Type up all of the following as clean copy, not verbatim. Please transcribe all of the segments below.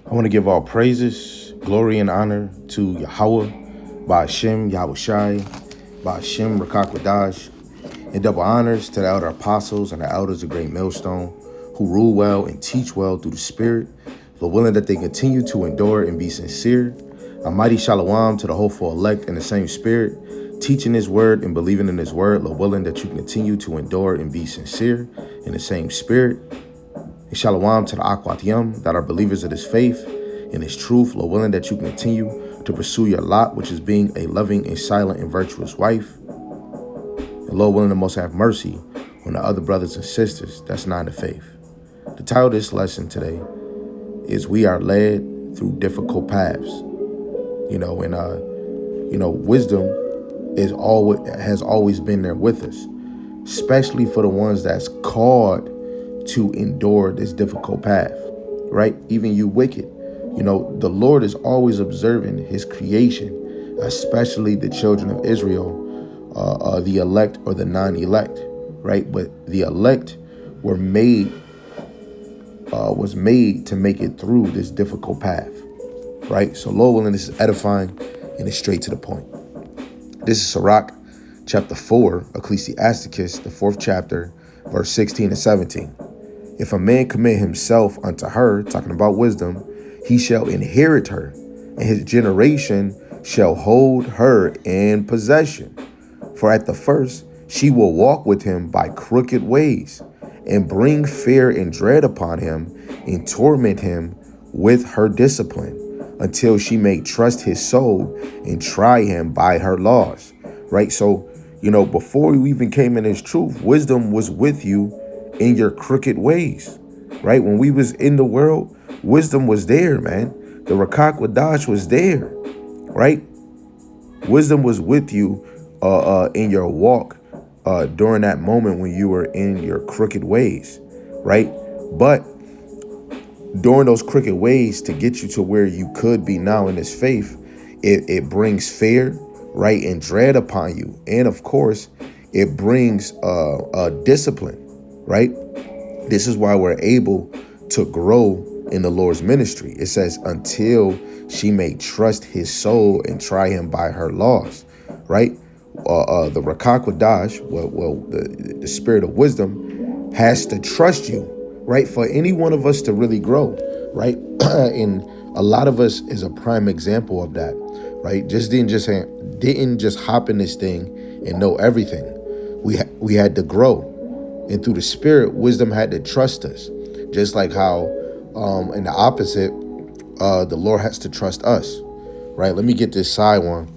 I want to give all praises, glory, and honor to Yahweh, Ba'ashem, Yahushai, Ba'ashem, Rakakwadash, and double honors to the elder apostles and the elders of Great Millstone who rule well and teach well through the Spirit, but willing that they continue to endure and be sincere. A mighty shalom to the hopeful elect in the same Spirit, teaching His word and believing in His word, Lord willing that you continue to endure and be sincere in the same Spirit. And shalom to the Akwat Yam that are believers of this faith and His truth, Lord willing that you continue to pursue your lot, which is being a loving and silent and virtuous wife. And Lord willing to most have mercy on the other brothers and sisters that's not in the faith. The title of this lesson today is We Are Led Through Difficult Paths. Wisdom has always been there with us, especially for the ones that's called to endure this difficult path, right? Even you wicked. The Lord is always observing His creation, especially the children of Israel, the elect or the non-elect, right? But the elect was made to make it through this difficult path, right? So Lord willing, this is edifying and it's straight to the point. This is Sirach, chapter 4, Ecclesiasticus, the 4th chapter, verse 16 and 17. If a man commit himself unto her, talking about wisdom, he shall inherit her, and his generation shall hold her in possession. For at the first she will walk with him by crooked ways, and bring fear and dread upon him, and torment him with her discipline, until she may trust his soul and try him by her laws. Right? So, before you even came in His truth, wisdom was with you in your crooked ways. Right? When we was in the world, wisdom was there, man. The Rakak Wadash was there. Right? Wisdom was with you in your walk during that moment when you were in your crooked ways. Right? But during those crooked ways to get you to where you could be now in this faith, it brings fear, right, and dread upon you. And of course, it brings a discipline, right? This is why we're able to grow in the Lord's ministry. It says, until she may trust His soul and try Him by her laws, right? The Rakakwadash, the spirit of wisdom, has to trust you, right? For any one of us to really grow, right? And a lot of us is a prime example of that, right? Didn't just hop in this thing and know everything. We had to grow, and through the Spirit, wisdom had to trust us, just like how, in the opposite, the Lord has to trust us, right? Let me get this side one,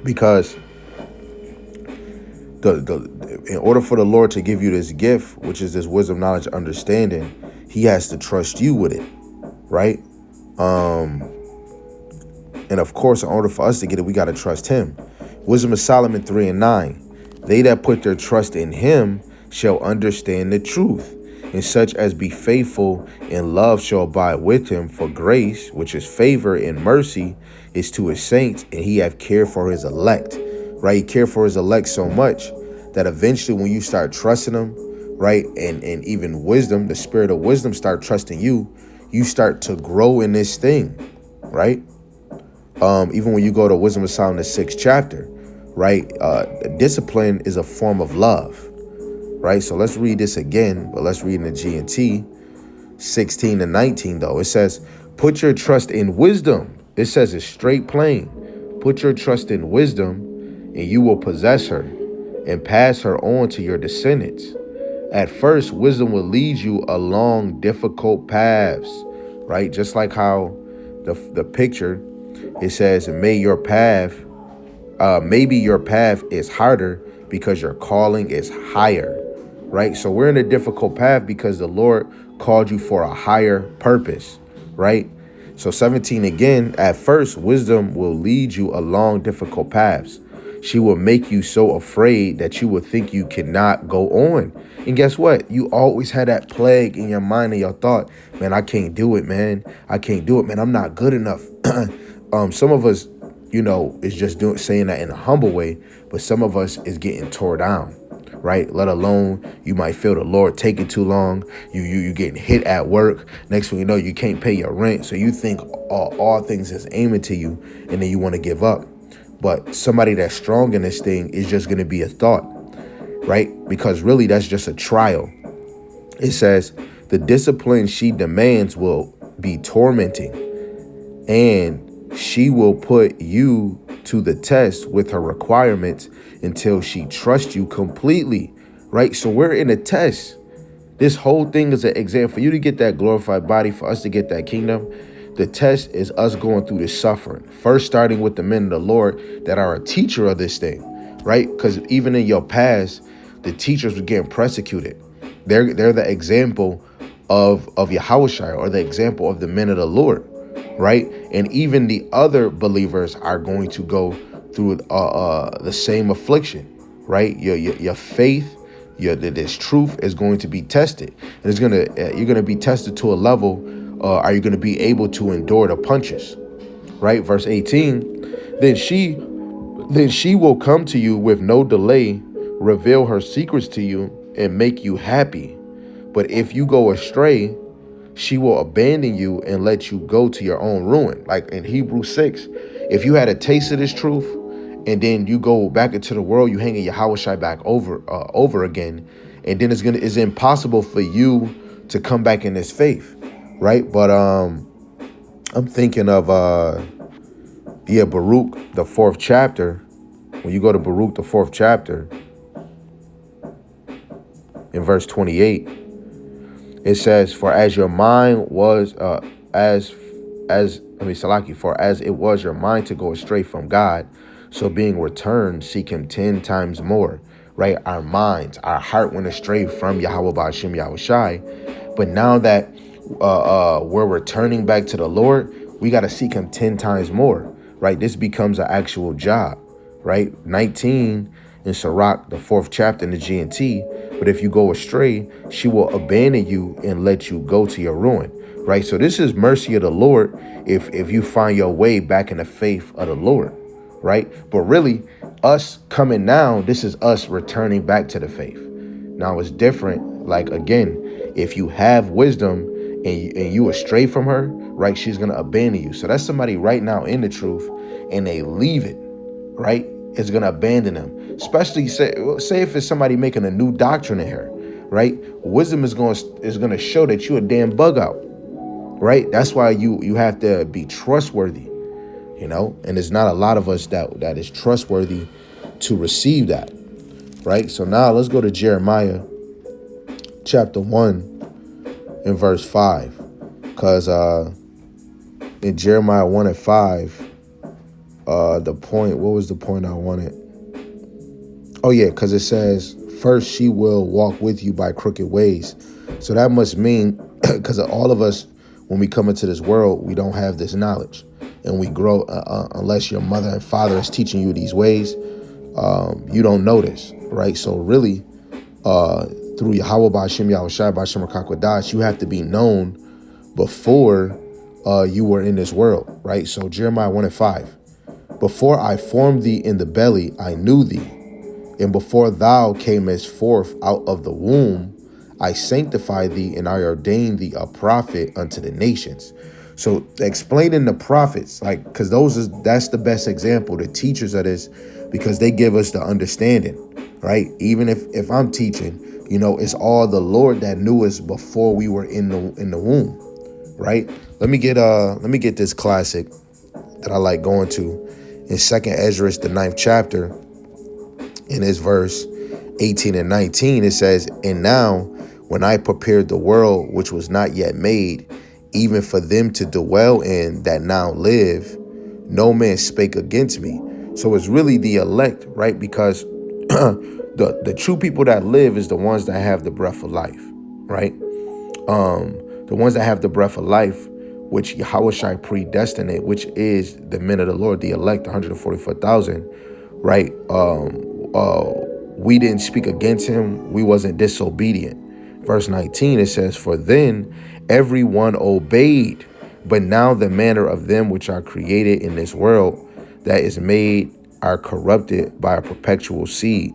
because in order for the Lord to give you this gift, which is this wisdom, knowledge, understanding, He has to trust you with it, right? And of course, in order for us to get it, we got to trust Him. Wisdom of Solomon 3 and 9. They that put their trust in Him shall understand the truth, and such as be faithful in love shall abide with Him. For grace, which is favor and mercy, is to His saints, and He have care for His elect. Right? He cared for His elect so much that eventually when you start trusting Him, right, and even wisdom, the spirit of wisdom start trusting you, you start to grow in this thing, right? Even when you go to Wisdom of Solomon, the 6th chapter, right, discipline is a form of love, right? So let's read this again, but let's read in the G&T 16 and 19, though. It says, put your trust in wisdom. It says it's straight plain. Put your trust in wisdom, and you will possess her and pass her on to your descendants. At first, wisdom will lead you along difficult paths, right? Just like how the picture, it says, maybe your path is harder because your calling is higher, right? So we're in a difficult path because the Lord called you for a higher purpose, right? So 17 again, at first, wisdom will lead you along difficult paths. She will make you so afraid that you will think you cannot go on. And guess what? You always had that plague in your mind and your thought, man, I can't do it, man. I can't do it, man. I'm not good enough. Some of us, is just saying that in a humble way, but some of us is getting tore down, right? Let alone you might feel the Lord taking too long. You getting hit at work. Next thing you know, you can't pay your rent. So you think all things is aiming to you, and then you want to give up. But somebody that's strong in this thing is just going to be a thought, right? Because really that's just a trial. It says the discipline she demands will be tormenting, and she will put you to the test with her requirements until she trusts you completely, right? So we're in a test. This whole thing is an exam for you to get that glorified body, for us to get that kingdom. The test is us going through this suffering. First, starting with the men of the Lord that are a teacher of this thing, right? Because even in your past, the teachers were getting persecuted. They're the example of Yahushua, or the example of the men of the Lord, right? And even the other believers are going to go through the same affliction, right? Your faith, this truth is going to be tested, and it's you're gonna be tested to a level. Are you going to be able to endure the punches, right? Verse 18. Then she will come to you with no delay, reveal her secrets to you, and make you happy. But if you go astray, she will abandon you and let you go to your own ruin. Like in Hebrews 6, if you had a taste of this truth and then you go back into the world, you hanging Yahushua back over again, and then it's impossible for you to come back in this faith, right? But I'm thinking of Baruch, the 4th chapter. When you go to Baruch, the 4th chapter, in verse 28, it says, "For as your mind was, for as it was your mind to go astray from God, so being returned, seek him 10 times more." Right? Our minds, our heart went astray from Yahweh Ba'ashem Yahushai. But now that we're returning back to the Lord, we got to seek him 10 times more. Right? This becomes an actual job. Right? 19 in Sirach, the 4th chapter in the GNT. But if you go astray, she will abandon you and let you go to your ruin. Right? So this is mercy of the Lord if you find your way back in the faith of the Lord. Right? But really, us coming now, this is us returning back to the faith. Now it's different. Like, again, if you have wisdom and you astray from her, right, she's going to abandon you. So that's somebody right now in the truth and they leave it, right? It's going to abandon them. Especially say if it's somebody making a new doctrine in her, right? Wisdom is going to show that you're a damn bug out, right? That's why you have to be trustworthy, and there's not a lot of us that is trustworthy to receive that, right? So now let's go to Jeremiah chapter 1 and verse 5, because in Jeremiah 1 and 5, what was the point I wanted? Oh yeah, because it says, first she will walk with you by crooked ways. So that must mean, because all of us, when we come into this world, we don't have this knowledge, and we grow unless your mother and father is teaching you these ways. You don't know this, right? So really, through Yahweh Ba'ashem Yahushai Ba'ashem Rakakwadash, you have to be known before you were in this world, right? So Jeremiah 1 and 5. Before I formed thee in the belly, I knew thee. And before thou camest forth out of the womb, I sanctified thee and I ordained thee a prophet unto the nations. So explaining the prophets, like, because that's the best example, the teachers of this, because they give us the understanding, right? Even if I'm teaching, it's all the Lord that knew us before we were in the womb, right? Let me get this classic that I like going to in 2nd Ezra, the 9th chapter. In his verse 18 and 19, it says, "And now, when I prepared the world which was not yet made, even for them to dwell in that now live, no man spake against me." So it's really the elect, right? Because the true people that live is the ones that have the breath of life, right? The ones that have the breath of life, which Yahushua predestinate, which is the men of the Lord, the elect, 144,000, right? We didn't speak against him. We wasn't disobedient. Verse 19, it says, "For then everyone obeyed, but now the manner of them which are created in this world that is made are corrupted by a perpetual seed.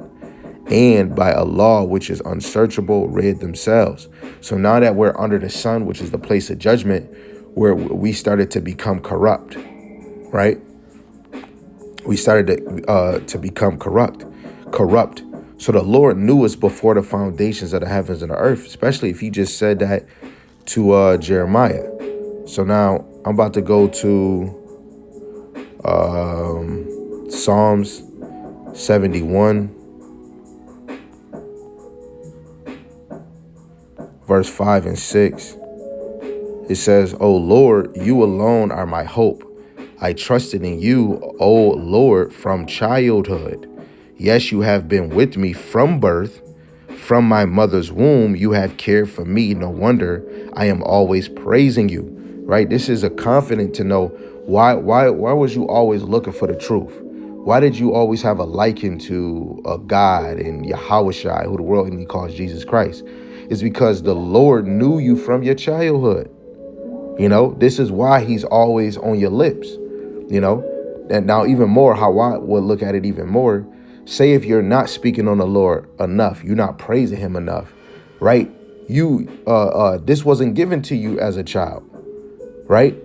and by a law which is unsearchable rid themselves. So now that we're under the sun, which is the place of judgment, where we started to become corrupt, right? We started to become corrupt. So the Lord knew us before the foundations of the heavens and the earth, especially if he just said that to Jeremiah. So now I'm about to go to Psalms 71, verse 5 and 6. It says, "O Lord, you alone are my hope. I trusted in you, O Lord, from childhood. Yes, you have been with me from birth. From my mother's womb, you have cared for me. No wonder I am always praising you." Right? This is a confident to know why was you always looking for the truth? Why did you always have a liking to a God and Yahushua, who the world only calls Jesus Christ? It's because the Lord knew you from your childhood. You know, this is why he's always on your lips, you know. And now even more, how I would look at it even more, say if you're not speaking on the Lord enough, you're not praising him enough, right? This wasn't given to you as a child, right?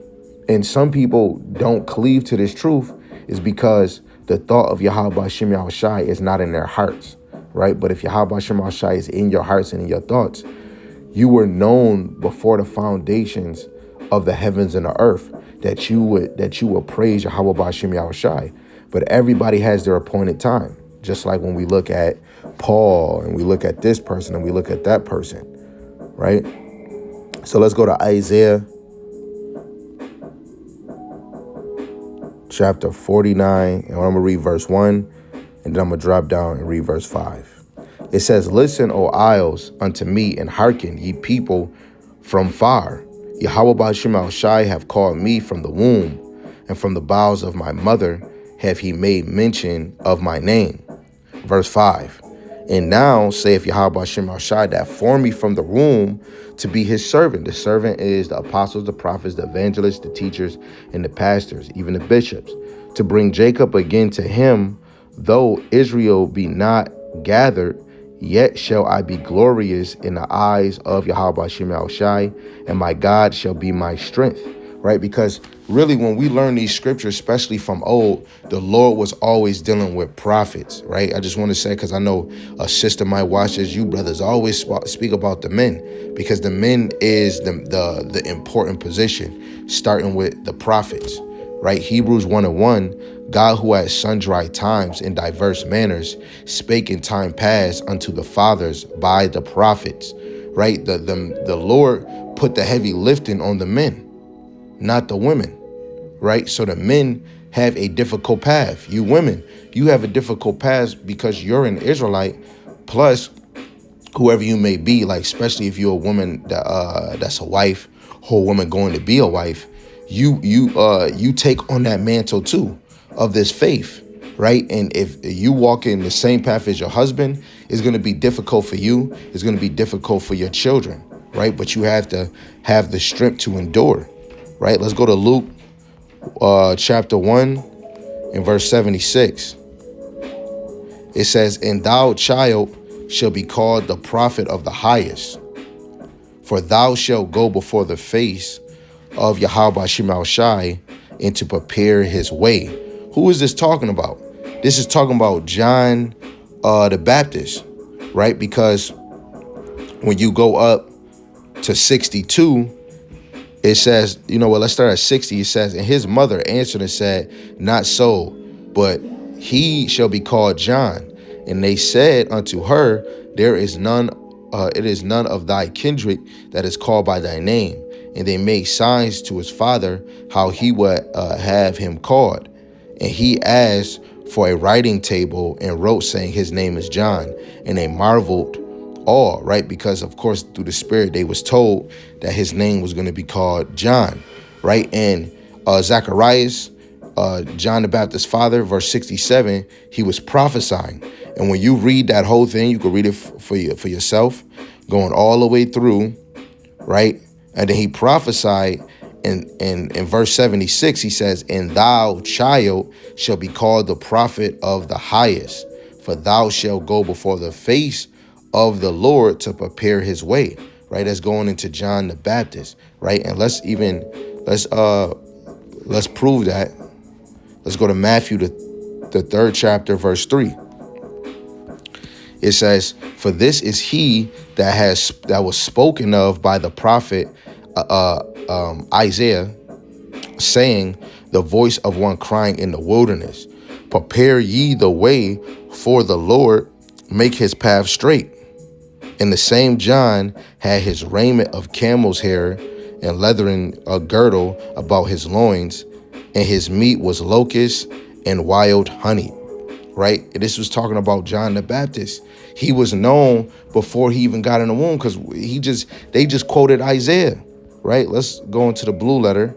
And some people don't cleave to this truth is because the thought of Yahweh Shem Yahushai is not in their hearts, right? But if Yahweh Shem Yahushai is in your hearts and in your thoughts, you were known before the foundations of the heavens and the earth that you would praise Yahweh B'Shem Yahushai. But everybody has their appointed time. Just like when we look at Paul and we look at this person and we look at that person, right? So let's go to Isaiah chapter 49, and I'm going to read verse 1, and then I'm going to drop down and read verse 5. It says, "Listen, O isles, unto me, and hearken, ye people from far. Yahweh B'Shem Shai have called me from the womb, and from the bowels of my mother have he made mention of my name." Verse 5. "And now saith Yahweh B'Shem Shai that formed me from the womb to be his servant." The servant is the apostles, the prophets, the evangelists, the teachers, and the pastors, even the bishops, "to bring Jacob again to him, though Israel be not gathered, yet shall I be glorious in the eyes of Yahweh Shem Yahushai, and my God shall be my strength." Right? Because really, when we learn these scriptures, especially from old, the Lord was always dealing with prophets, right? I just want to say, because I know a sister might watch this, you brothers always speak about the men, because the men is the important position, starting with the prophets, right? Hebrews 1:1, "God, who at sundry times in diverse manners spake in time past unto the fathers by the prophets," right? The Lord put the heavy lifting on the men, not the women, right? So the men have a difficult path. You women, you have a difficult path because you're an Israelite, plus whoever you may be, like especially if you're a woman that's a wife, or a woman going to be a wife, you take on that mantle too of this faith, right? And if you walk in the same path as your husband, it's going to be difficult for you. It's going to be difficult for your children, right? But you have to have the strength to endure, right? Let's go to Luke chapter 1 and verse 76. It says, "And thou, child, shall be called the prophet of the highest, for thou shalt go before the face of Yahweh Shem Shai, and to prepare his way." Who is this talking about? This is talking about John the Baptist, right? Because when you go up to 62, it says, you know what, let's start at 60. It says, "And his mother answered and said, Not so, but he shall be called John. And they said unto her, There is none, it is none of thy kindred that is called by thy name. And they made signs to his father how he would have him called. And he asked for a writing table and wrote, saying, His name is John. And they marveled all," right? Because of course, through the Spirit, they was told that his name was going to be called John, right? And Zacharias, John the Baptist's father, verse 67, he was prophesying. And when you read that whole thing, you can read it for yourself, going all the way through, right? And then he prophesied in verse 76, he says, "And thou, child, shall be called the prophet of the highest, for thou shalt go before the face of the Lord to prepare his way. Right? That's going into John the Baptist, right? And let's prove that. Let's go to Matthew, the 3rd chapter, verse 3. It says, for this is he that was spoken of by the prophet Isaiah, saying, the voice of one crying in the wilderness, prepare ye the way for the Lord, make his path straight. And the same John had his raiment of camel's hair and leathern girdle about his loins, and his meat was locusts and wild honey. Right? This was talking about John the Baptist. He was known before he even got in the womb, because they just quoted Isaiah. Right? Let's go into the blue letter.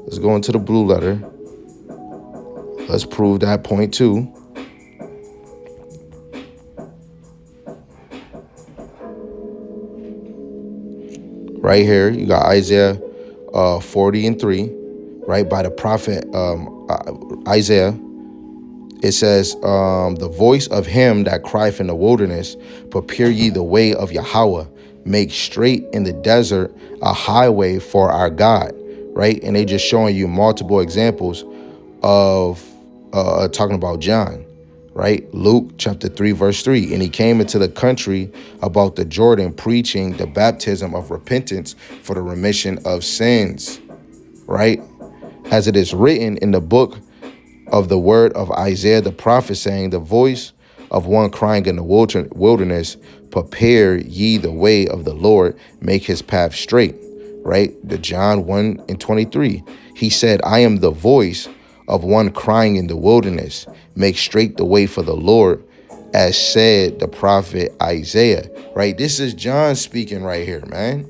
Let's go into the blue letter. Let's prove that point too. Right here, you got Isaiah 40:3, right? By the prophet Isaiah. It says, the voice of him that crieth in the wilderness, prepare ye the way of Yahweh, make straight in the desert a highway for our God, right? And they just showing you multiple examples of talking about John, right? Luke chapter 3, verse 3. And he came into the country about the Jordan, preaching the baptism of repentance for the remission of sins, right? As it is written in the book of the word of Isaiah the prophet, saying, the voice of one crying in the wilderness, prepare ye the way of the Lord, make his path straight, right? The John 1:23. He said, I am the voice of one crying in the wilderness, make straight the way for the Lord, as said the prophet Isaiah, right? This is John speaking right here, man.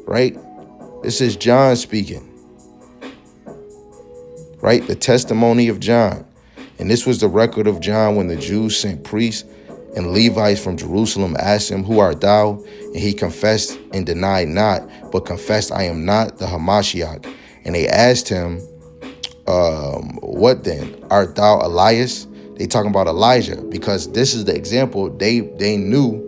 Right? This is John speaking. Right? The testimony of John. And this was the record of John when the Jews sent priests and Levites from Jerusalem, asked him, who art thou? And he confessed and denied not, but confessed, I am not the Hamashiach. And they asked him, what then? Art thou Elias? They talking about Elijah, because this is the example they knew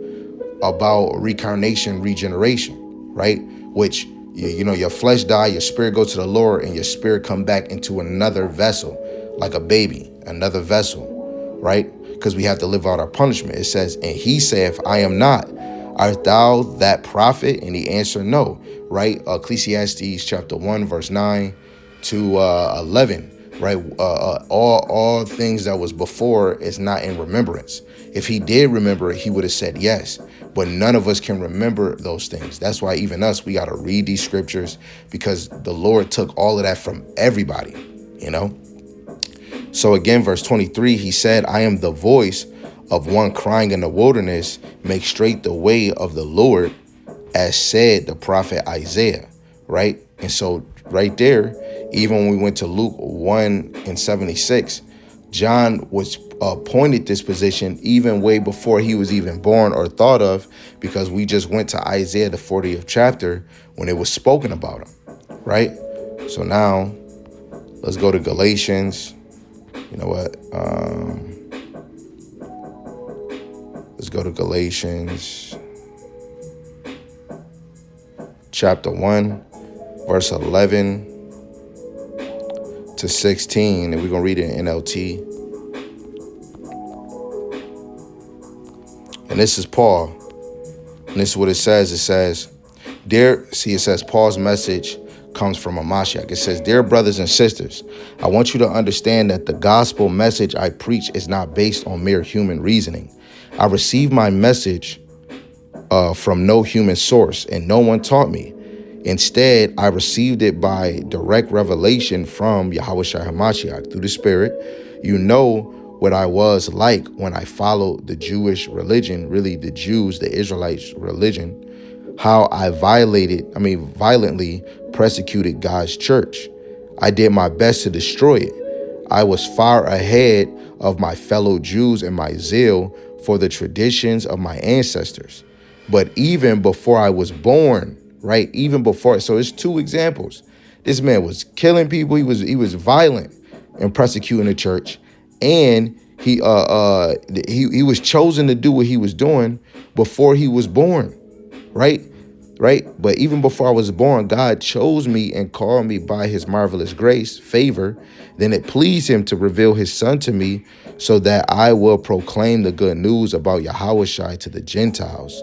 about reincarnation, regeneration, right? Which, you know, your flesh die, your spirit go to the Lord, and your spirit come back into another vessel, like a baby, another vessel, right? Because we have to live out our punishment. It says, and he saith, I am not. Art thou that prophet? And he answered, no, right? Ecclesiastes chapter 1, verse 9 to 11, right? All things that was before is not in remembrance. If he did remember it, he would have said yes. But none of us can remember those things. That's why even us, we got to read these scriptures, because the Lord took all of that from everybody, you know? So again, verse 23, he said, I am the voice of one crying in the wilderness, make straight the way of the Lord, as said the prophet Isaiah, right? And so right there, even when we went to Luke 1:76, John was pointed this position even way before he was even born or thought of, because we just went to Isaiah, the 40th chapter, when it was spoken about him, right? So now let's go to Galatians. You know what? Let's go to Galatians chapter 1, verse 11 to 16, and we're going to read it in NLT. And this is Paul. And this is what it says. It says, it says Paul's message comes from a Mashiach. It says, dear brothers and sisters, I want you to understand that the gospel message I preach is not based on mere human reasoning. I received my message from no human source, and no one taught me. Instead, I received it by direct revelation from Yahushua HaMashiach through the Spirit. You know what I was like when I followed the Jewish religion, really the Jews, the Israelites religion, how I violently persecuted God's church. I did my best to destroy it. I was far ahead of my fellow Jews in my zeal for the traditions of my ancestors. But even before I was born, right? Even before, so it's two examples. This man was killing people. He was violent and persecuting the church. and he was chosen to do what he was doing before he was born, right? Right? But even before I was born, God chose me and called me by his marvelous grace, favor. Then it pleased him to reveal his son to me so that I will proclaim the good news about Yahushua to the Gentiles.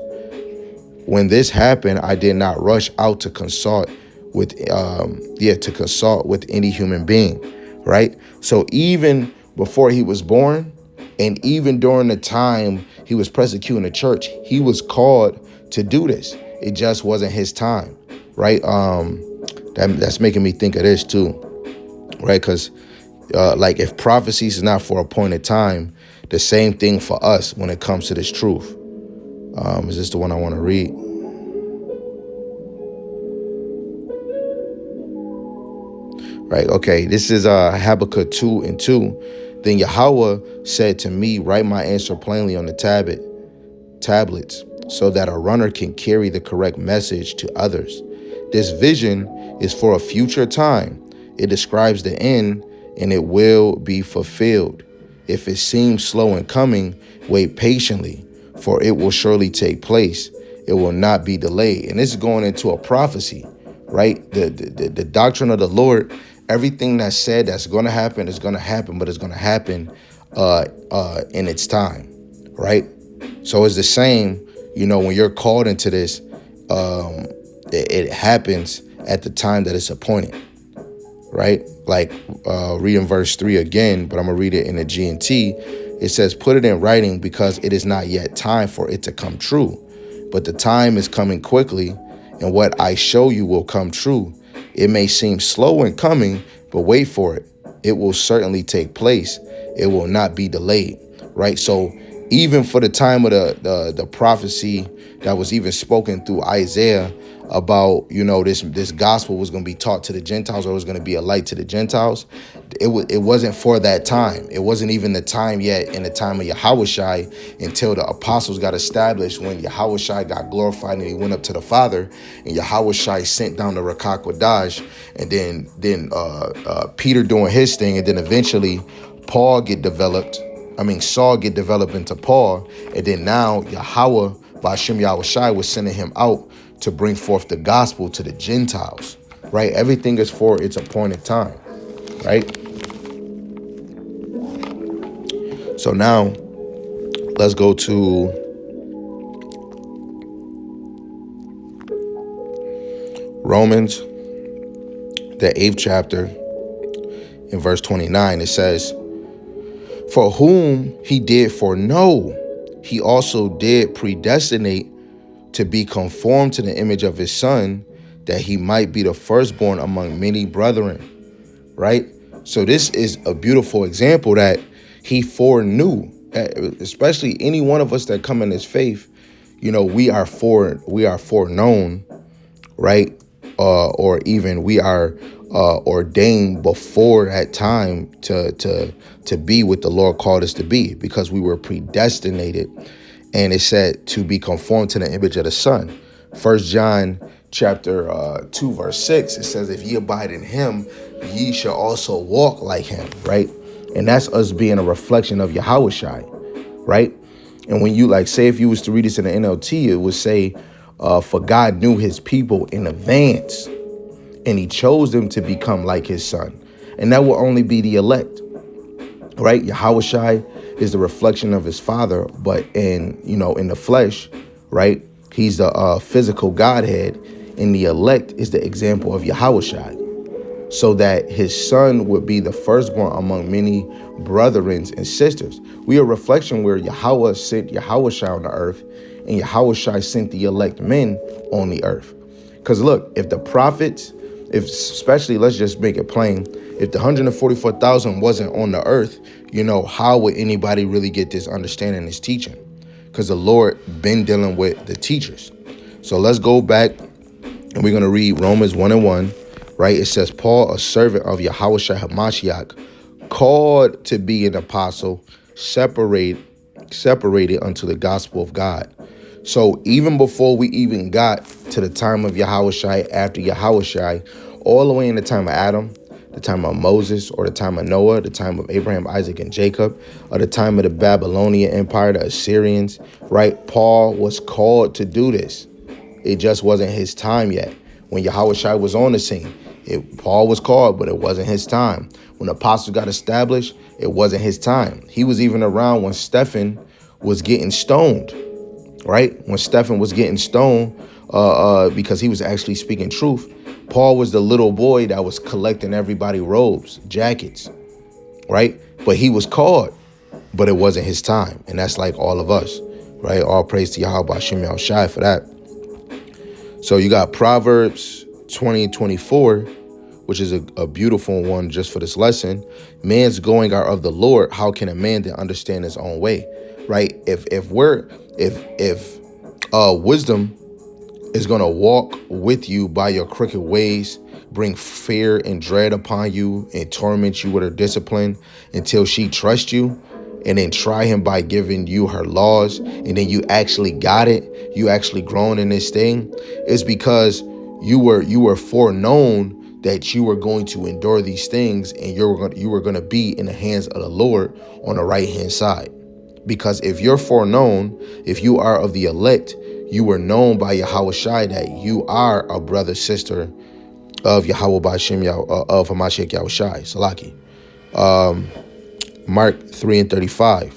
When this happened, I did not rush out to consult with any human being, right? So even before he was born, and even during the time he was persecuting the church, he was called to do this. It just wasn't his time, right? That's making me think of this too, right? Because like if prophecies is not for a appointed time, the same thing for us when it comes to this truth. Is this the one I want to read? Right, okay, this is Habakkuk 2:2. Then Yahweh said to me, write my answer plainly on the tablets, so that a runner can carry the correct message to others. This vision is for a future time. It describes the end, and it will be fulfilled. If it seems slow in coming, wait patiently, for it will surely take place. It will not be delayed. And this is going into a prophecy, right? The doctrine of the Lord, everything that's said that's going to happen is going to happen, but it's going to happen in its time, right? So it's the same, when you're called into this, it happens at the time that it's appointed, right? Like reading verse 3 again, but I'm going to read it in the G&T. It says, put it in writing because it is not yet time for it to come true. But the time is coming quickly, and what I show you will come true. It may seem slow in coming, but wait for it. It will certainly take place. It will not be delayed, right? So even for the time of the prophecy that was even spoken through Isaiah about, this gospel was going to be taught to the Gentiles, or it was going to be a light to the Gentiles. It wasn't for that time. It wasn't even the time yet in the time of Yahushua until the apostles got established, when Yahushua got glorified and he went up to the Father, and Yahushua sent down the Rakak Wadash, and then Peter doing his thing, and then eventually Saul get developed into Paul, and then now Yahweh by Shem Yahushua was sending him out to bring forth the gospel to the Gentiles, right? Everything is for its appointed time, right? So now let's go to Romans, the 8th chapter, in verse 29. It says, for whom he did foreknow, he also did predestinate to be conformed to the image of his son, that he might be the firstborn among many brethren, right? So this is a beautiful example that he foreknew, especially any one of us that come in his faith, we are foreknown, right? Or even we are ordained before that time to be what the Lord called us to be, because we were predestinated. And it said to be conformed to the image of the Son. 1 John chapter 2, verse 6, it says, if ye abide in him, ye shall also walk like him, right? And that's us being a reflection of Yahushua, right? And when you say, if you was to read this in the NLT, it would say, for God knew his people in advance, and he chose them to become like his son. And that will only be the elect, right? Yahushua is the reflection of his Father, but in the flesh, right? He's the physical Godhead, and the elect is the example of Yahushua, so that his son would be the firstborn among many brethren and sisters. We are a reflection where Yahweh sent Yahushua on the earth, and Yahushua sent the elect men on the earth. Because look, if the prophets, especially, let's just make it plain, if the 144,000 wasn't on the earth, how would anybody really get this understanding, this teaching? Because the Lord been dealing with the teachers. So let's go back, and we're going to read Romans 1:1, right? It says, Paul, a servant of Yahushua HaMashiach, called to be an apostle, separated unto the gospel of God. So even before we even got to the time of Yahushua, after Yahushua, all the way in the time of Adam, the time of Moses, or the time of Noah, the time of Abraham, Isaac, and Jacob, or the time of the Babylonian Empire, the Assyrians, right? Paul was called to do this. It just wasn't his time yet. When Yahushua was on the scene, Paul was called, but it wasn't his time. When the apostles got established, it wasn't his time. He was even around when Stephen was getting stoned, right? When Stephen was getting stoned because he was actually speaking truth. Paul was the little boy that was collecting everybody robes, jackets, right? But he was called, but it wasn't his time. And that's like all of us, right? All praise to Yahweh Hashem Yahushai for that. So you got Proverbs 20:24, which is a beautiful one just for this lesson. Man's going are of the Lord. How can a man then understand his own way? Right? If wisdom is going to walk with you by your crooked ways, bring fear and dread upon you, and torment you with her discipline until she trusts you, and then try him by giving you her laws, and then you actually got it, you actually grown in this thing, is because you were foreknown that you were going to endure these things, and you were going to be in the hands of the Lord on the right hand side. Because if you're foreknown, if you are of the elect, you were known by Yahushua that you are a brother, sister of Yahweh B'Shem of Hamashiach Yahushai, Salaki. Mark 3:35.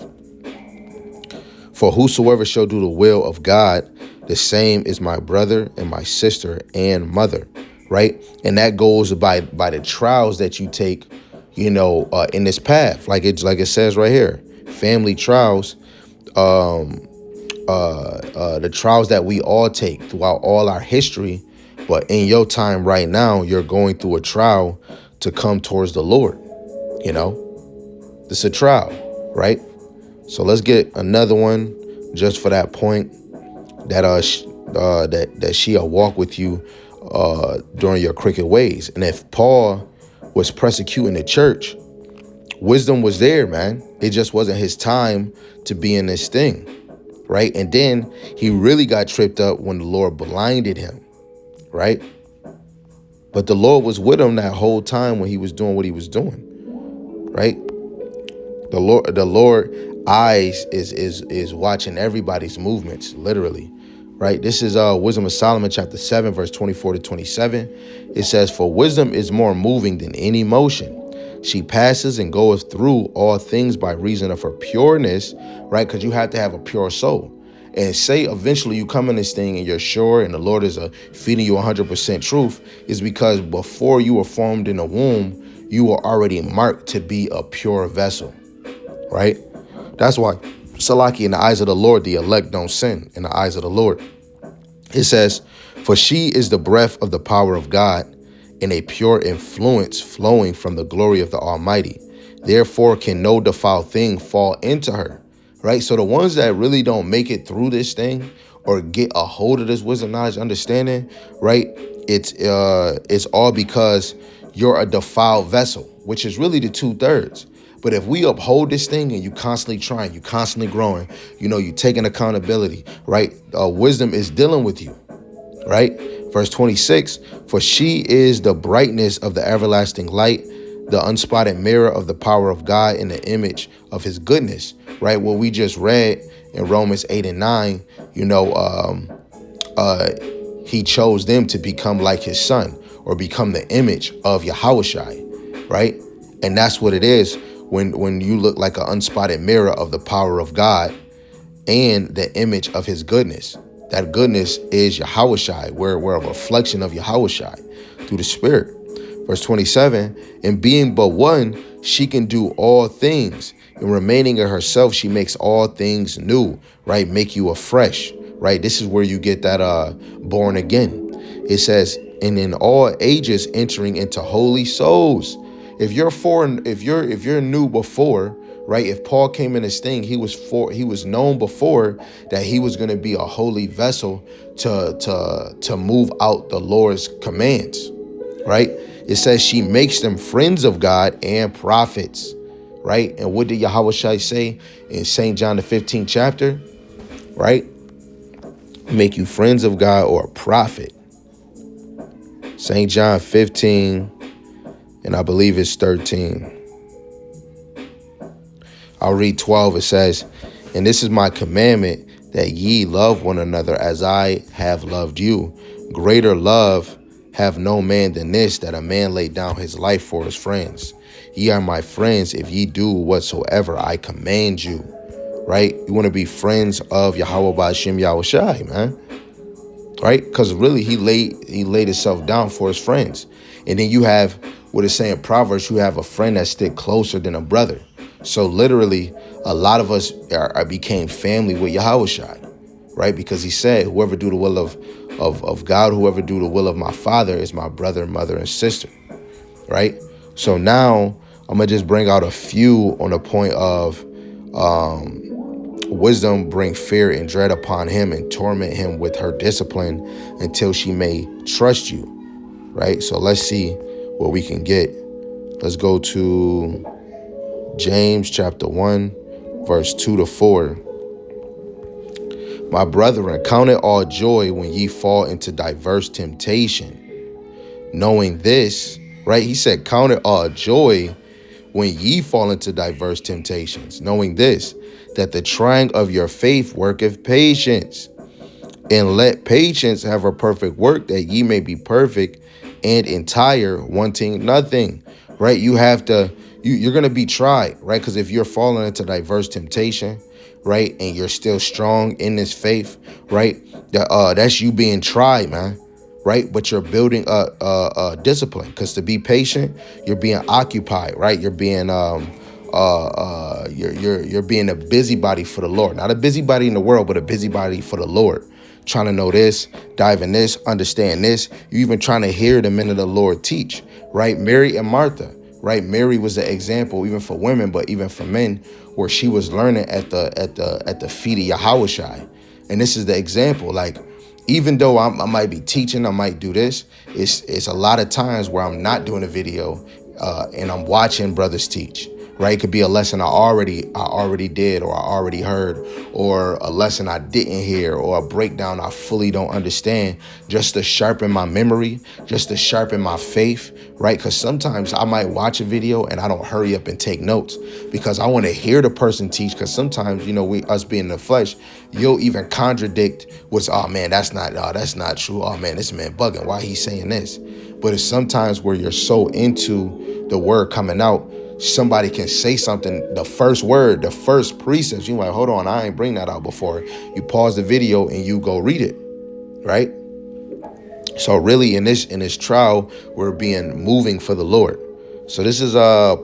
For whosoever shall do the will of God, the same is my brother and my sister and mother, right? And that goes by the trials that you take, in this path, like it says right here, family trials. The trials that we all take throughout all our history, but in your time right now, you're going through a trial to come towards the Lord. This is a trial, right? So let's get another one just for that point that that she'll walk with you during your crooked ways. And if Paul was persecuting the church, wisdom was there, man. It just wasn't his time to be in this thing. Right? And then he really got tripped up when the Lord blinded him, right? But the Lord was with him that whole time when he was doing what he was doing, right? The Lord eyes is watching everybody's movements, literally, right? This is Wisdom of Solomon, chapter 7, verse 24-27. It says, "For wisdom is more moving than any motion. She passes and goeth through all things by reason of her pureness," right? Because you have to have a pure soul. And say eventually you come in this thing and you're sure and the Lord is feeding you 100% truth, is because before you were formed in the womb, you were already marked to be a pure vessel, right? That's why, Salaki, in the eyes of the Lord, the elect don't sin in the eyes of the Lord. It says, "For she is the breath of the power of God, and a pure influence flowing from the glory of the Almighty. Therefore can no defiled thing fall into her," right? So the ones that really don't make it through this thing or get a hold of this wisdom, knowledge, understanding, right? It's all because you're a defiled vessel, which is really the 2/3. But if we uphold this thing and you constantly trying, you constantly growing, you taking accountability, right? Wisdom is dealing with you, right? Verse 26, "For she is the brightness of the everlasting light, the unspotted mirror of the power of God in the image of his goodness," right? What we just read in Romans 8 and 9, he chose them to become like his son or become the image of Yahushai, right? And that's what it is when you look like an unspotted mirror of the power of God and the image of his goodness. That goodness is Yahushai. We're a reflection of Yahushai through the Spirit. Verse 27, "And being but one, she can do all things. And remaining in herself, she makes all things new," right? Make you afresh, right? This is where you get that born again. It says, "And in all ages entering into holy souls." If you're new before, right? If Paul came in this thing, he was known before that he was going to be a holy vessel to move out the Lord's commands, right? It says she makes them friends of God and prophets, right? And what did Yahushua say in St. John the 15th chapter, right? Make you friends of God or a prophet. St. John 15 and I believe it's 13. I'll read 12. It says, and this is my commandment, that ye love one another as I have loved you. Greater love have no man than this, that a man lay down his life for his friends. Ye are my friends if ye do whatsoever I command you. Right? You want to be friends of Yahweh Ba'ashem Yahushai, man. Right? Because really he laid himself down for his friends. And then you have what it's saying in Proverbs, you have a friend that stick closer than a brother. So literally, a lot of us became family with Yahushai, right? Because he said, whoever do the will of God, whoever do the will of my Father is my brother, mother, and sister, right? So now I'm going to just bring out a few on the point of wisdom bring fear and dread upon him and torment him with her discipline until she may trust you, right? So let's see what we can get. Let's go to James chapter 1, verse 2-4. My brethren, count it all joy when ye fall into diverse temptation. Knowing this, right? He said, count it all joy when ye fall into diverse temptations. Knowing this, that the trying of your faith worketh patience. And let patience have a perfect work, that ye may be perfect and entire, wanting nothing, right? You have to, you're going to be tried, right? Because if you're falling into diverse temptation, right, and you're still strong in this faith, right, that's you being tried, man, right? But you're building a discipline, because to be patient, you're being occupied, right? You're being you're being a busybody for the Lord, not a busybody in the world, but a busybody for the Lord. Trying to know this, dive in this, understand this. You even trying to hear the men of the Lord teach, right? Mary and Martha, right? Mary was an example even for women, but even for men, where she was learning at the feet of Yahushai. And this is the example. Like, even though I might be teaching, I might do this, it's a lot of times where I'm not doing a video and I'm watching brothers teach. Right? It could be a lesson I already did, or I already heard, or a lesson I didn't hear, or a breakdown I fully don't understand, just to sharpen my memory, just to sharpen my faith, right? Because sometimes I might watch a video and I don't hurry up and take notes because I want to hear the person teach. Because sometimes, us being in the flesh, you'll even contradict what's, oh man, that's not true. Oh man, this man bugging. Why he's saying this? But it's sometimes where you're so into the word coming out, somebody can say something, the first word, the first precepts, you're like, hold on, I ain't bring that out before. You pause the video and you go read it, right? So really in this trial, we're being moving for the Lord. So this is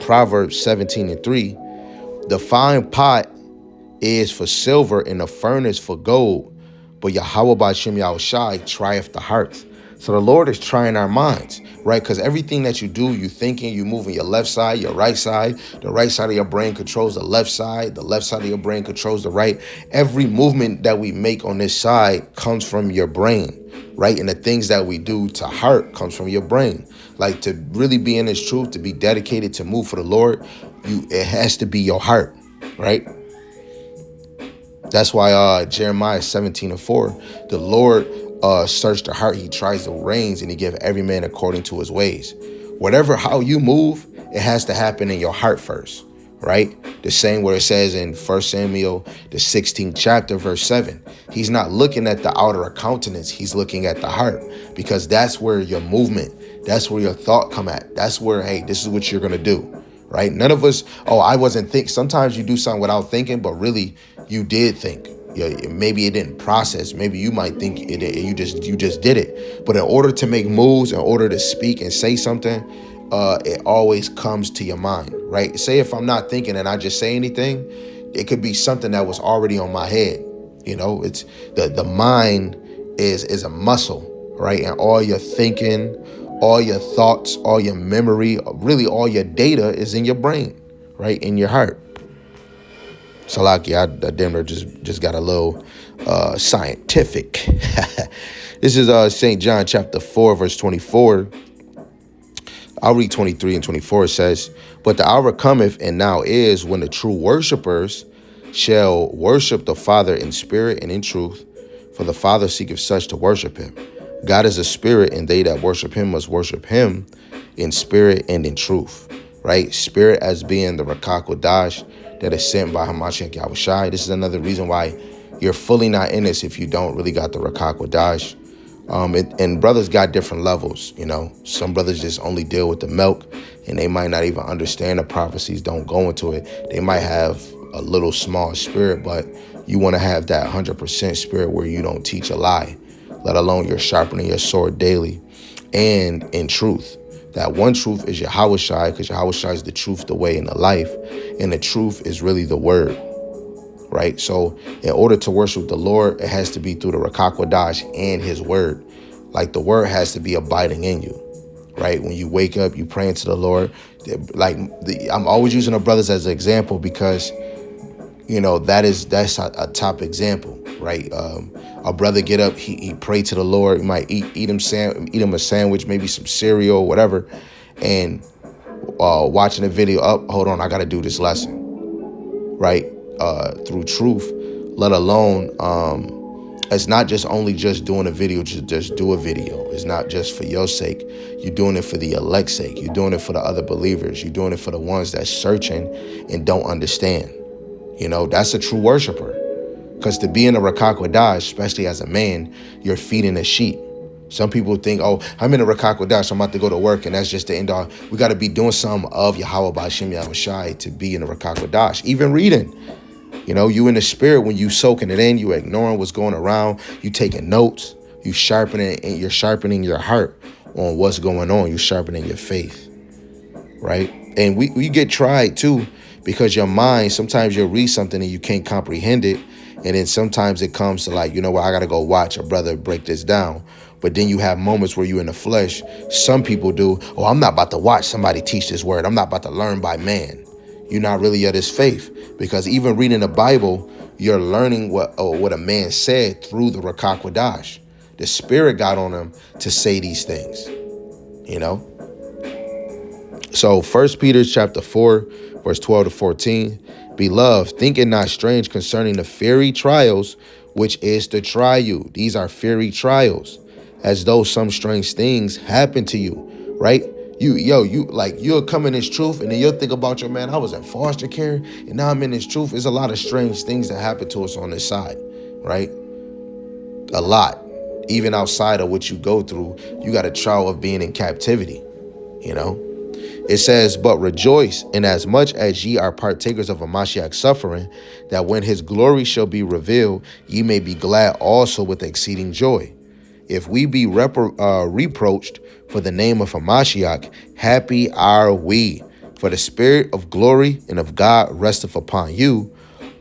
Proverbs 17:3. The fine pot is for silver and the furnace for gold, but Yahweh Ba'ashem Yahushai trieth the hearts. So the Lord is trying our minds, right? Because everything that you do, you thinking, you moving your left side, your right side. The right side of your brain controls the left side. The left side of your brain controls the right. Every movement that we make on this side comes from your brain, right? And the things that we do to heart comes from your brain. Like, to really be in this truth, to be dedicated, to move for the Lord, it has to be your heart, right? That's why Jeremiah 17:4, the Lord search the heart, he tries the reins, and he give every man according to his ways. How you move, it has to happen in your heart first, right? The same where it says in 1 Samuel, the 16th chapter, verse 7, he's not looking at the outer countenance, he's looking at the heart, because that's where your movement, that's where your thought come at. That's where, hey, this is what you're going to do, right? None of us, I wasn't thinking. Sometimes you do something without thinking, but really you did think. Maybe it didn't process. Maybe you might think it, you just did it. But in order to make moves, in order to speak and say something, it always comes to your mind, right? Say if I'm not thinking and I just say anything, it could be something that was already on my head. It's the mind is a muscle, right? And all your thinking, all your thoughts, all your memory, really all your data is in your brain, right? In your heart. Salaki, Denver just got a little scientific. This is St. John chapter 4, verse 24. I'll read 23 and 24. It says, but the hour cometh, and now is, when the true worshipers shall worship the Father in spirit and in truth, for the Father seeketh such to worship him. God is a spirit, and they that worship him must worship him in spirit and in truth, right? Spirit as being the Rakak Kodash that is sent by Hamashiach Yahushai. This is another reason why you're fully not in this if you don't really got the Rakak Kodash. And brothers got different levels, you know. Some brothers just only deal with the milk, and they might not even understand the prophecies, don't go into it. They might have a little small spirit, but you want to have that 100% spirit where you don't teach a lie, let alone you're sharpening your sword daily and in truth. That one truth is Yahushai, because Yahushai is the truth, the way, and the life. And the truth is really the word, right? So in order to worship the Lord, it has to be through the Rakak Kodash and his word. Like the word has to be abiding in you, right? When you wake up, you praying to the Lord. I'm always using the brothers as an example because, you know, that's a top example, right? A brother get up, he pray to the Lord. He might eat him a sandwich, maybe some cereal, whatever, and watching a video. Hold on, I got to do this lesson, right? Through truth, let alone it's not just only just doing a video, just do a video. It's not just for your sake. You're doing it for the elect's sake. You're doing it for the other believers. You're doing it for the ones that's searching and don't understand. You know, that's a true worshiper. Because to be in a Rakak Kodash, especially as a man, you're feeding a sheep. Some people think, oh, I'm in a Rakak Kodash, so I'm about to go to work, and that's just the end all. We got to be doing something of Yahweh B'Shem Yahushai to be in a Rakak Kodash. Even reading. You know, you in the spirit when you soaking it in, you ignoring what's going around, you taking notes, you sharpening, and you're sharpening your heart on what's going on. You're sharpening your faith, right? And we get tried too, because your mind, sometimes you'll read something and you can't comprehend it. And then sometimes it comes to like, you know what, I got to go watch a brother break this down. But then you have moments where you're in the flesh. Some people do, oh, I'm not about to watch somebody teach this word. I'm not about to learn by man. You're not really of this faith, because even reading the Bible, you're learning what a man said through the Rakak Kodash. The Spirit got on him to say these things, you know. So 1 Peter chapter 4, verse 12 to 14. Beloved, think it not strange concerning the fiery trials, which is to try you. These are fiery trials, as though some strange things happen to you, right? You'll come in this truth, and then you'll think about your man. I was in foster care, and now I'm in this truth. There's a lot of strange things that happen to us on this side, right? A lot. Even outside of what you go through, you got a trial of being in captivity, you know? It says, but rejoice inasmuch as ye are partakers of a Mashiach suffering, that when his glory shall be revealed, ye may be glad also with exceeding joy. If we be reproached for the name of Hamashiach, happy are we. For the spirit of glory and of God resteth upon you.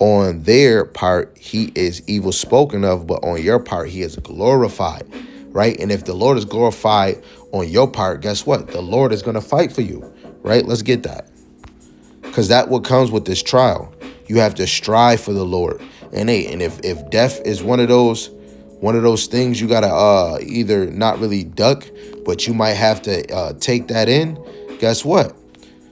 On their part, he is evil spoken of, but on your part, he is glorified, right? And if the Lord is glorified on your part, guess what? The Lord is going to fight for you, right? Let's get that. Because that's what comes with this trial. You have to strive for the Lord. And if death is one of those things, you gotta either not really duck, but you might have to take that in. Guess what?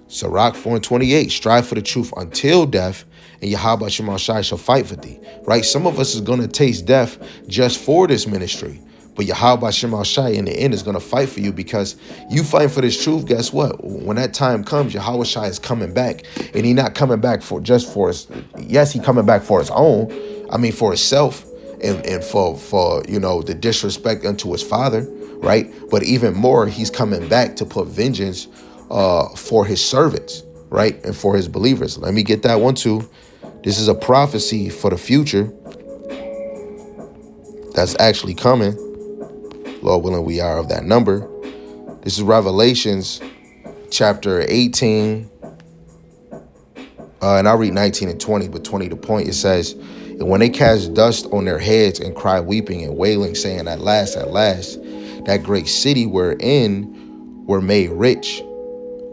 Sirach 4:28, strive for the truth until death, and Yahweh Shema Shai shall fight for thee. Right? Some of us is gonna taste death just for this ministry. But Yahweh Shema Shai in the end is gonna fight for you, because you fight for this truth. Guess what? When that time comes, Yahweh Shai is coming back, and he not coming back for just for his. Yes, he coming back for his own. I mean, for himself. And for you know, the disrespect unto his father, right? But even more, he's coming back to put vengeance for his servants, right? And for his believers. Let me get that one too. This is a prophecy for the future that's actually coming. Lord willing, we are of that number. This is Revelations chapter 18. And I'll read 19 and 20, but 20 to point. It says, and when they cast dust on their heads and cry weeping and wailing, saying, at last, that great city wherein were made rich,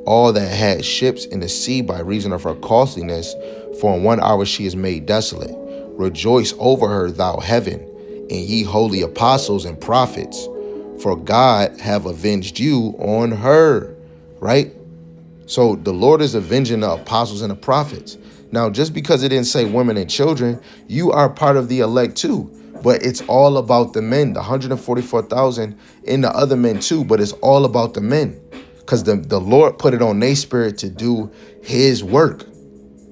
all that had ships in the sea by reason of her costliness, for in 1 hour she is made desolate. Rejoice over her, thou heaven, and ye holy apostles and prophets, for God have avenged you on her, right? So the Lord is avenging the apostles and the prophets. Now, just because it didn't say women and children, you are part of the elect too. But it's all about the men, the 144,000 and the other men too, but it's all about the men. Because the Lord put it on their spirit to do his work,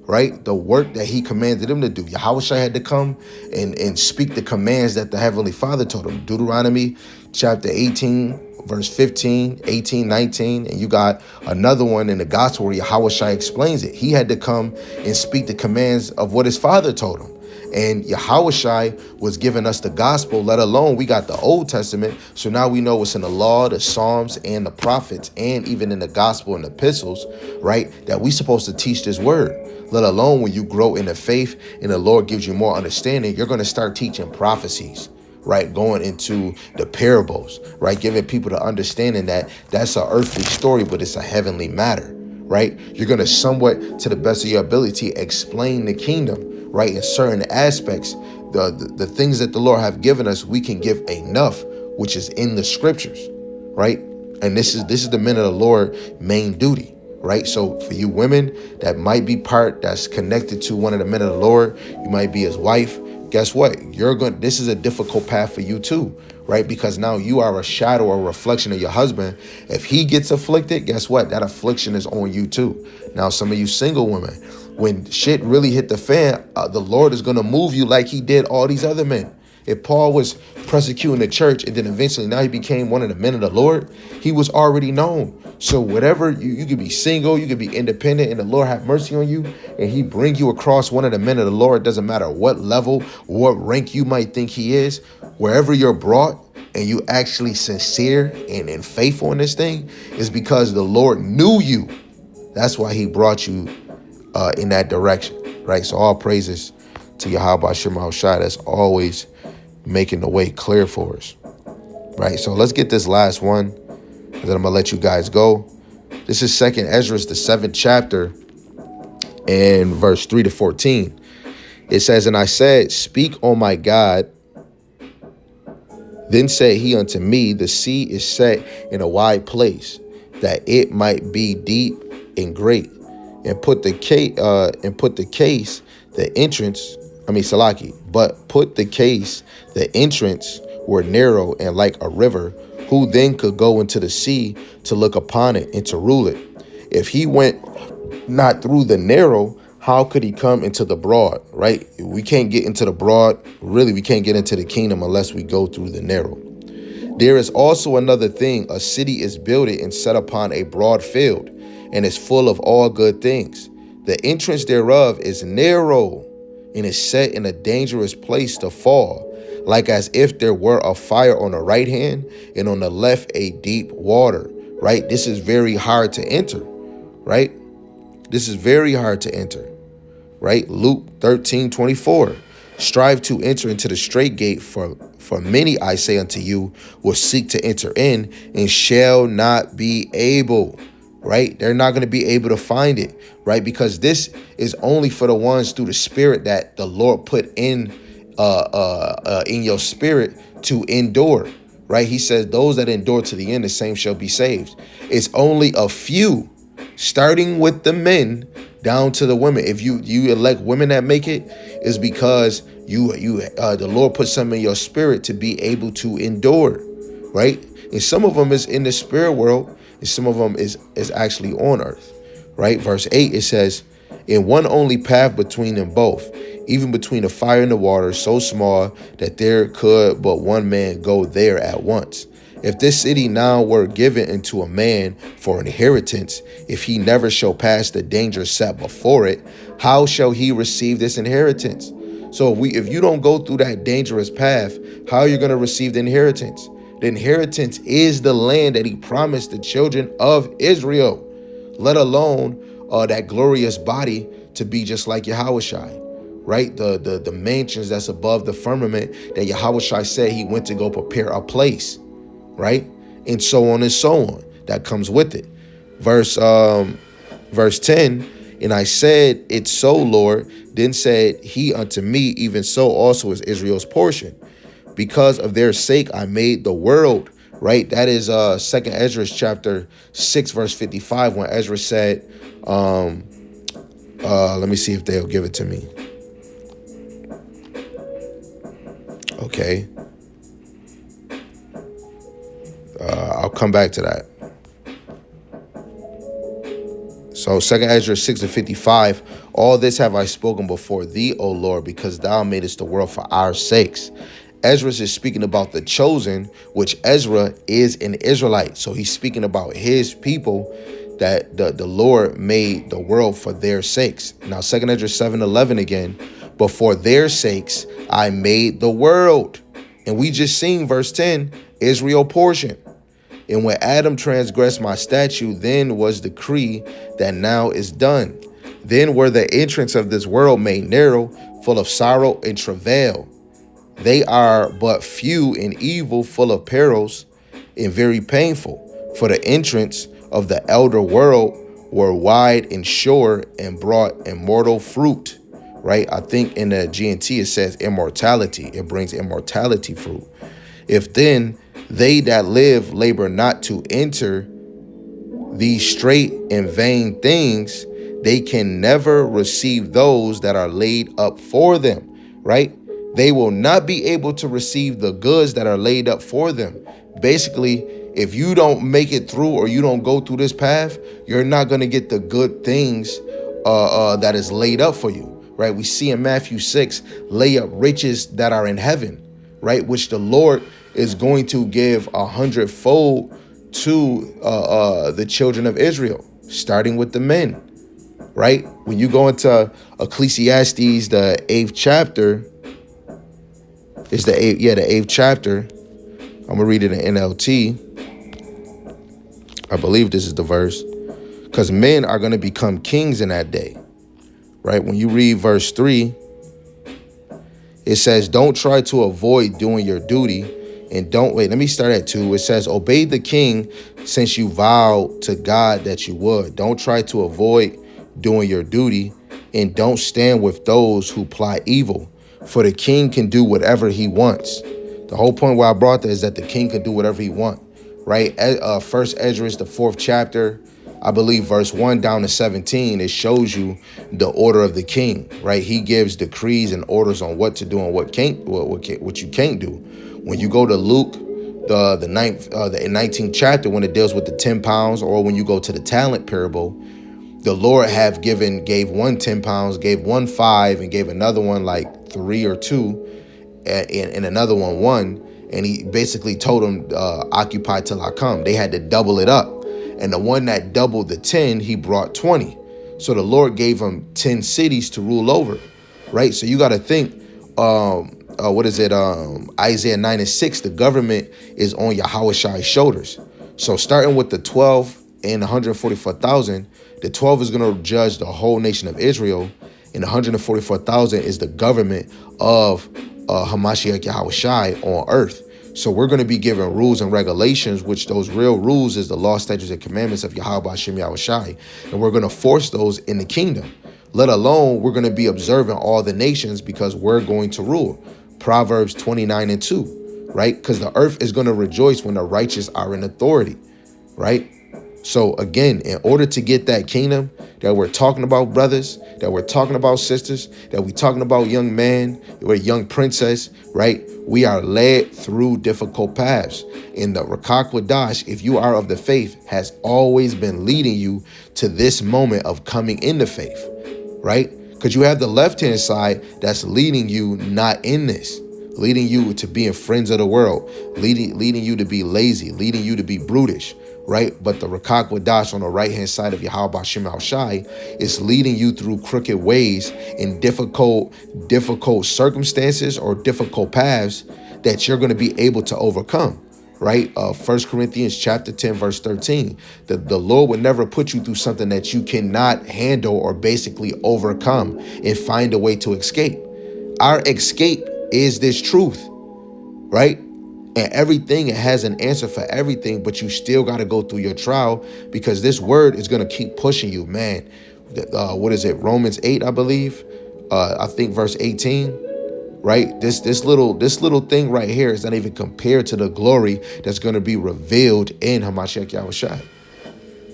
right? The work that he commanded them to do. Yahushua had to come and speak the commands that the Heavenly Father told him. Deuteronomy chapter 18, verse 15, 18, 19. And you got another one in the gospel where Yahushua explains it. He had to come and speak the commands of what his father told him. And Yahushua was giving us the gospel, let alone we got the Old Testament. So now we know what's in the law, the Psalms, and the prophets, and even in the gospel and epistles, right? That we supposed to teach this word. Let alone when you grow in the faith and the Lord gives you more understanding, you're going to start teaching prophecies, right? Going into the parables, right? Giving people the understanding that that's an earthly story, but it's a heavenly matter, right? You're going to somewhat, to the best of your ability, explain the kingdom, right? In certain aspects, the things that the Lord have given us, we can give enough, which is in the scriptures, right? And this is the men of the Lord main duty, right? So for you women that might be that's connected to one of the men of the Lord, you might be his wife. Guess what? This is a difficult path for you too, right? Because now you are a shadow or reflection of your husband. If he gets afflicted, guess what? That affliction is on you too. Now, some of you single women, when shit really hit the fan, the Lord is going to move you like he did all these other men. If Paul was persecuting the church and then eventually now he became one of the men of the Lord, he was already known. So whatever, you could be single, you could be independent, and the Lord have mercy on you, and he bring you across one of the men of the Lord. It doesn't matter what level, what rank you might think he is, wherever you're brought, and you actually sincere and faithful in this thing, is because the Lord knew you. That's why he brought you in that direction, right? So all praises to Yahweh Shema Shai, that's always making the way clear for us, right? So let's get this last one, and then I'm gonna let you guys go. This is 2nd Ezra, the 7th chapter, and verse 3 to 14. It says, "And I said, Speak, O my God. Then said he unto me, The sea is set in a wide place, that it might be deep and great. And put the case, the entrance, Salaki, but put the case, the entrance were narrow and like a river, who then could go into the sea to look upon it and to rule it? If he went not through the narrow, how could he come into the broad?" Right? We can't get into the broad. Really, we can't get into the kingdom unless we go through the narrow. "There is also another thing. A city is builded and set upon a broad field, and is full of all good things. The entrance thereof is narrow, and is set in a dangerous place to fall, like as if there were a fire on the right hand, and on the left a deep water." Right? This is very hard to enter, right? This is very hard to enter, right? Luke 13:24. "Strive to enter into the straight gate, for many, I say unto you, will seek to enter in, and shall not be able." Right? They're not going to be able to find it, right? Because this is only for the ones through the spirit that the Lord put in your spirit to endure, right? He says, "Those that endure to the end, the same shall be saved." It's only a few, starting with the men down to the women. If you elect women that make it, is because the Lord put something in your spirit to be able to endure, right? And some of them is in the spirit world, and some of them is actually on earth, right? Verse 8, it says, "In one only path between them both, even between the fire and the water, so small that there could but one man go there at once. If this city now were given into a man for inheritance, if he never shall pass the danger set before it, how shall he receive this inheritance?" So if you don't go through that dangerous path, how are you going to receive the inheritance? The inheritance is the land that he promised the children of Israel, let alone that glorious body to be just like Yahushua, right? The mansions that's above the firmament that Yahushua said he went to go prepare a place, right? And so on and so on. That comes with it. Verse 10, "And I said, It's so, Lord. Then said he unto me, Even so also is Israel's portion. Because of their sake I made the world." Right? That is 2nd Ezra chapter 6, verse 55, when Ezra said, let me see if they'll give it to me. Okay. I'll come back to that. So 2 Ezra 6:55, all this have I spoken before thee, O Lord, because thou madest the world for our sakes. Ezra is speaking about the chosen, which Ezra is an Israelite. So he's speaking about his people, that the Lord made the world for their sakes. Now 2 Ezra 7:11 again, but for their sakes I made the world. And we just seen verse 10, Israel portion. And when Adam transgressed my statute, then was decree that now is done. Then were the entrance of this world made narrow, full of sorrow and travail. They are but few and evil, full of perils, and very painful. For the entrance of the elder world were wide and sure, and brought immortal fruit. Right? I think in the GNT it says immortality. It brings immortality fruit. If then they that live labor not to enter these straight and vain things, they can never receive those that are laid up for them, right? They will not be able to receive the goods that are laid up for them. Basically, if you don't make it through, or you don't go through this path, you're not going to get the good things that is laid up for you, right? We see in Matthew 6, lay up riches that are in heaven, right? Which the Lord is going to give 100-fold to the children of Israel, starting with the men, right? When you go into Ecclesiastes, the 8th chapter, it's the 8th chapter. I'm gonna read it in NLT. I believe this is the verse, because men are going to become kings in that day, right? When you read verse 3, it says, don't try to avoid doing your duty. And don't wait. Let me start at 2. It says, obey the king since you vowed to God that you would. Don't try to avoid doing your duty, and don't stand with those who plot evil, for the king can do whatever he wants. The whole point why I brought that is that the king can do whatever he wants, right? First Ezra, the 4th chapter, I believe verse 1 down to 17, it shows you the order of the king, right? He gives decrees and orders on what to do and what you can't do. When you go to Luke, the 19th chapter, when it deals with the 10 pounds, or when you go to the talent parable, the Lord gave one 10 pounds, gave one 5, and gave another one like 3 or 2, and another one 1. And he basically told them, occupy till I come. They had to double it up. And the one that doubled the 10, he brought 20. So the Lord gave him 10 cities to rule over, right? So you got to think, Isaiah 9:6, the government is on Yahushai's shoulders. So starting with the 12 and 144,000, the 12 is going to judge the whole nation of Israel, and 144,000 is the government of Hamashiach Yahushai on earth. So we're going to be given rules and regulations, which those real rules is the law, statutes, and commandments of Yahweh Hashem Yahushai, and we're going to force those in the kingdom. Let alone we're going to be observing all the nations, because we're going to rule. Proverbs 29:2, right? Because the earth is going to rejoice when the righteous are in authority, right? So again, in order to get that kingdom that we're talking about, brothers, that we're talking about, sisters, that we're talking about, young man, or young princess, right? We are led through difficult paths. And the Rakak Wadash, if you are of the faith, has always been leading you to this moment of coming into faith, right? Because you have the left-hand side that's leading you not in this, leading you to being friends of the world, leading you to be lazy, leading you to be brutish, right? But the Rakak Wadash on the right-hand side of Yahweh Hashem Shai is leading you through crooked ways in difficult circumstances or difficult paths that you're going to be able to overcome, right? 1 Corinthians chapter 10, verse 13. The Lord would never put you through something that you cannot handle or basically overcome and find a way to escape. Our escape is this truth, right? And everything, it has an answer for everything, but you still got to go through your trial, because this word is going to keep pushing you, man. What is it? Romans 8, I believe. I think verse 18, right? This little thing right here is not even compared to the glory that's going to be revealed in Hamashiach Yahushua,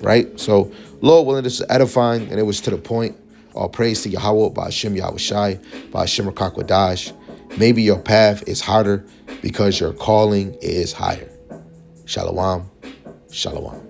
right? So, Lord willing, this is edifying, and it was to the point. All praise to Yahweh, by Hashem Yahushai, by Hashem Rakak Wadash. Maybe your path is harder because your calling is higher. Shalom. Shalom.